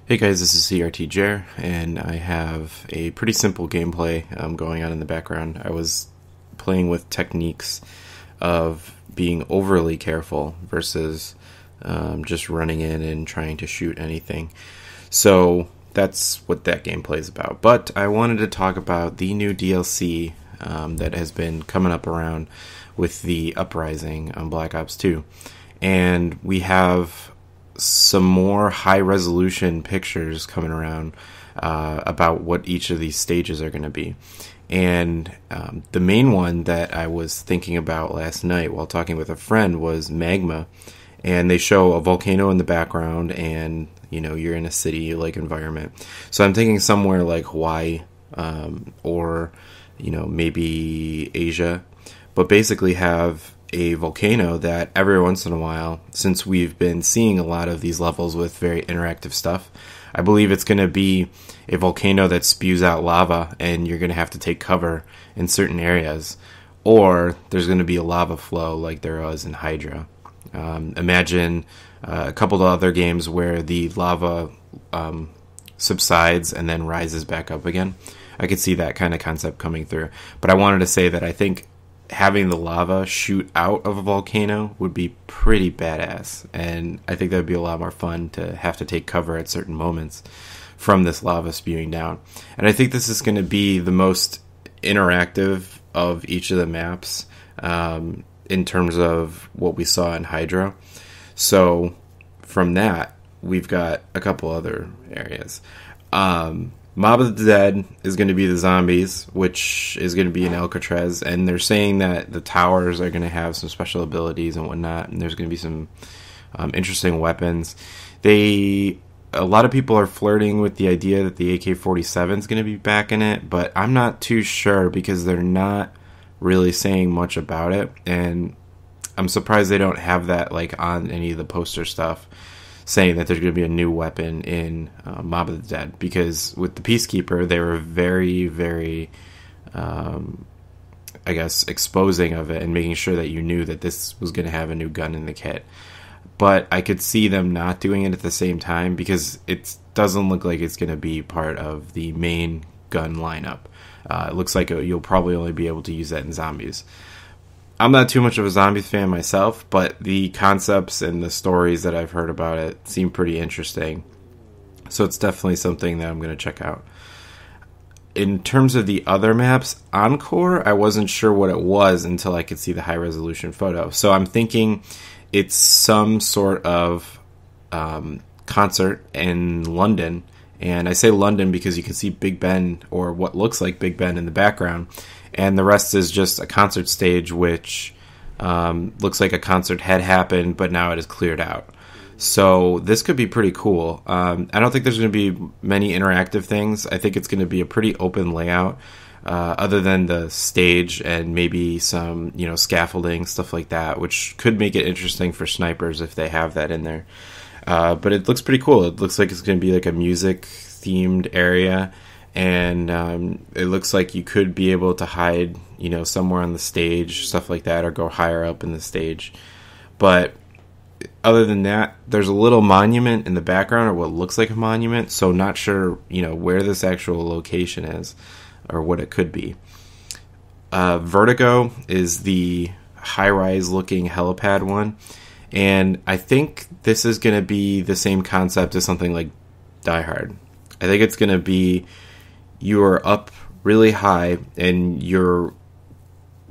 Hey guys, this is crtjer, and I have a pretty simple gameplay going on in the background. I was playing with techniques of being overly careful versus just running in and trying to shoot anything. So that's what that gameplay is about. But I wanted to talk about the new DLC that has been coming up around with the Uprising on Black Ops 2. And we have some more high resolution pictures coming around about what each of these stages are going to be. And the main one that I was thinking about last night while talking with a friend was Magma. And they show a volcano in the background, and you're in a city-like environment. So I'm thinking somewhere like Hawaii, or maybe Asia, but basically have a volcano that every once in a while, since we've been seeing a lot of these levels with very interactive stuff, I believe it's going to be a volcano that spews out lava and you're going to have to take cover in certain areas, or there's going to be a lava flow like there was in Hydra. Imagine a couple of other games where the lava subsides and then rises back up again. I could see that kind of concept coming through, but I wanted to say that I think having the lava shoot out of a volcano would be pretty badass, and I think that would be a lot more fun to have to take cover at certain moments from this lava spewing down. And I think this is going to be the most interactive of each of the maps in terms of what we saw in Hydra. So from that, we've got a couple other areas. Mob of the Dead is going to be the zombies, which is going to be in Alcatraz, and they're saying that the towers are going to have some special abilities and whatnot, and there's going to be some interesting weapons. A lot of people are flirting with the idea that the AK-47 is going to be back in it, but I'm not too sure because they're not really saying much about it, and I'm surprised they don't have that on any of the poster stuff, saying that there's going to be a new weapon in Mob of the Dead, because with the Peacekeeper, they were very, very, exposing of it and making sure that you knew that this was going to have a new gun in the kit. But I could see them not doing it at the same time because it doesn't look like it's going to be part of the main gun lineup. It looks like you'll probably only be able to use that in zombies. I'm not too much of a zombies fan myself, but the concepts and the stories that I've heard about it seem pretty interesting. So it's definitely something that I'm going to check out. In terms of the other maps, Encore, I wasn't sure what it was until I could see the high resolution photo. So I'm thinking it's some sort of concert in London. And I say London because you can see Big Ben, or what looks like Big Ben, in the background. And the rest is just a concert stage, which looks like a concert had happened, but now it is cleared out. So this could be pretty cool. I don't think there's going to be many interactive things. I think it's going to be a pretty open layout, other than the stage and maybe some, scaffolding, stuff like that, which could make it interesting for snipers if they have that in there. But it looks pretty cool. It looks like it's going to be like a music-themed area. And it looks like you could be able to hide, somewhere on the stage, stuff like that, or go higher up in the stage. But other than that, there's a little monument in the background, or what looks like a monument, so not sure, where this actual location is, or what it could be. Vertigo is the high-rise looking helipad one, and I think this is going to be the same concept as something like Die Hard. I think it's going to be you are up really high and you're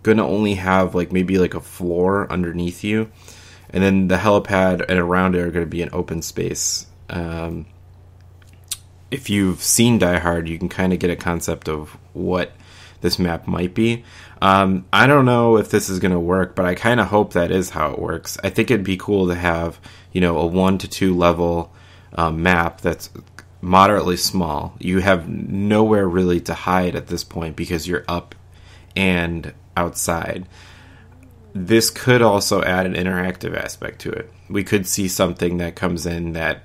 going to only have maybe a floor underneath you, and then the helipad and around it are going to be an open space. If you've seen Die Hard, you can kind of get a concept of what this map might be. I don't know if this is going to work, but I kind of hope that is how it works. I think it'd be cool to have a 1 to 2 level map that's moderately small. You have nowhere really to hide at this point because you're up and outside. This could also add an interactive aspect to it. We could see something that comes in that,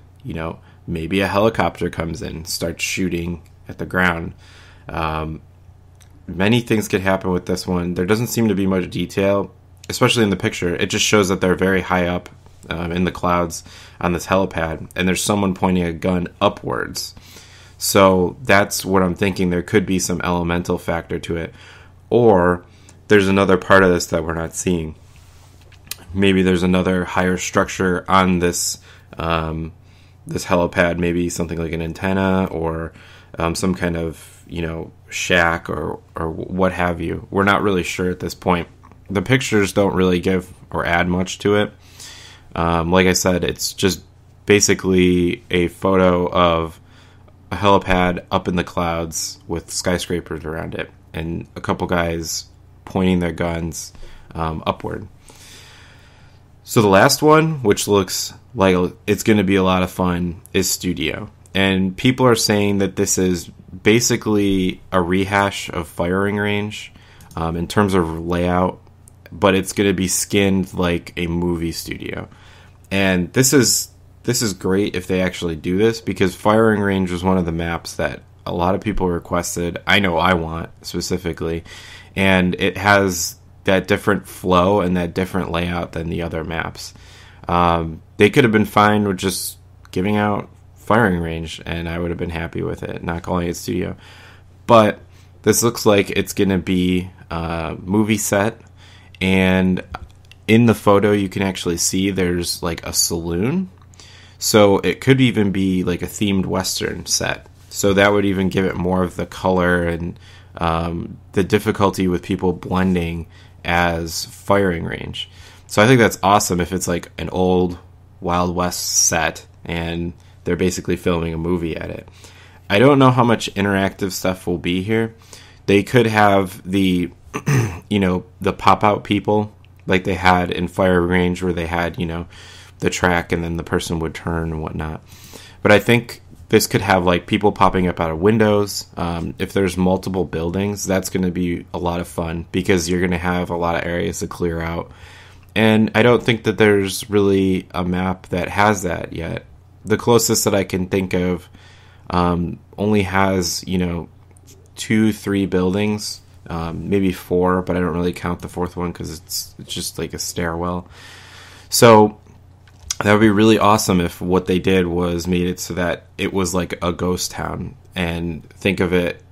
maybe a helicopter comes in, starts shooting at the ground. Many things could happen with this one. There doesn't seem to be much detail, especially in the picture. It just shows that they're very high up in the clouds on this helipad, and there's someone pointing a gun upwards. So that's what I'm thinking. There could be some elemental factor to it. Or there's another part of this that we're not seeing. Maybe there's another higher structure on this this helipad, maybe something like an antenna or some kind of, shack or what have you. We're not really sure at this point. The pictures don't really give or add much to it. Like I said, it's just basically a photo of a helipad up in the clouds with skyscrapers around it and a couple guys pointing their guns upward. So the last one, which looks like it's going to be a lot of fun, is Studio. And people are saying that this is basically a rehash of Firing Range in terms of layout, but it's going to be skinned like a movie studio. And this is great if they actually do this, because Firing Range was one of the maps that a lot of people requested. I know I want specifically, and it has that different flow and that different layout than the other maps. They could have been fine with just giving out Firing Range, and I would have been happy with it, not calling it Studio. But this looks like it's going to be a movie set, and in the photo you can actually see there's like a saloon. So it could even be like a themed Western set. So that would even give it more of the color and the difficulty with people blending as Firing Range. So I think that's awesome if it's like an old Wild West set and they're basically filming a movie at it. I don't know how much interactive stuff will be here. They could have the, the pop-out people like they had in Firing Range, where they had, the track and then the person would turn and whatnot. But I think this could have like people popping up out of windows. If there's multiple buildings, that's going to be a lot of fun because you're going to have a lot of areas to clear out. And I don't think that there's really a map that has that yet. The closest that I can think of only has, 2-3 buildings, maybe 4, but I don't really count the 4th one because it's just like a stairwell. So that would be really awesome if what they did was made it so that it was like a ghost town, and think of it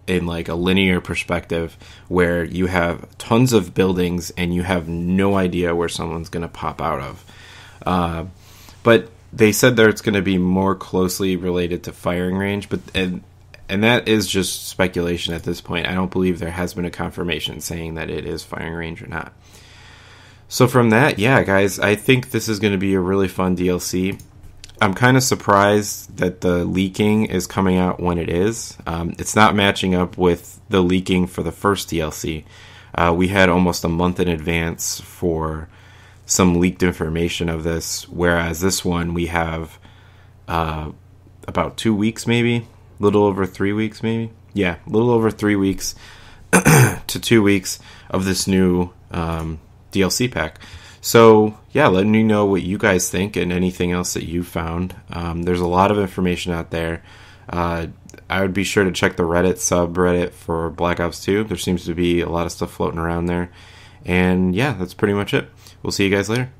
in like a linear perspective where you have tons of buildings and you have no idea where someone's going to pop out of. But they said that it's going to be more closely related to Firing Range, but and that is just speculation at this point. I don't believe there has been a confirmation saying that it is Firing Range or not. So from that, yeah, guys, I think this is going to be a really fun DLC. I'm kind of surprised that the leaking is coming out when it is. It's not matching up with the leaking for the first DLC. We had almost a month in advance for some leaked information of this, whereas this one we have about 2 weeks, maybe a little over 3 weeks, maybe. Yeah, a little over 3 weeks to 2 weeks of this new DLC pack. So yeah, let me know what you guys think and anything else that you found. There's a lot of information out there. I would be sure to check the Reddit subreddit for Black Ops 2. There seems to be a lot of stuff floating around there. And yeah, that's pretty much it. We'll see you guys later.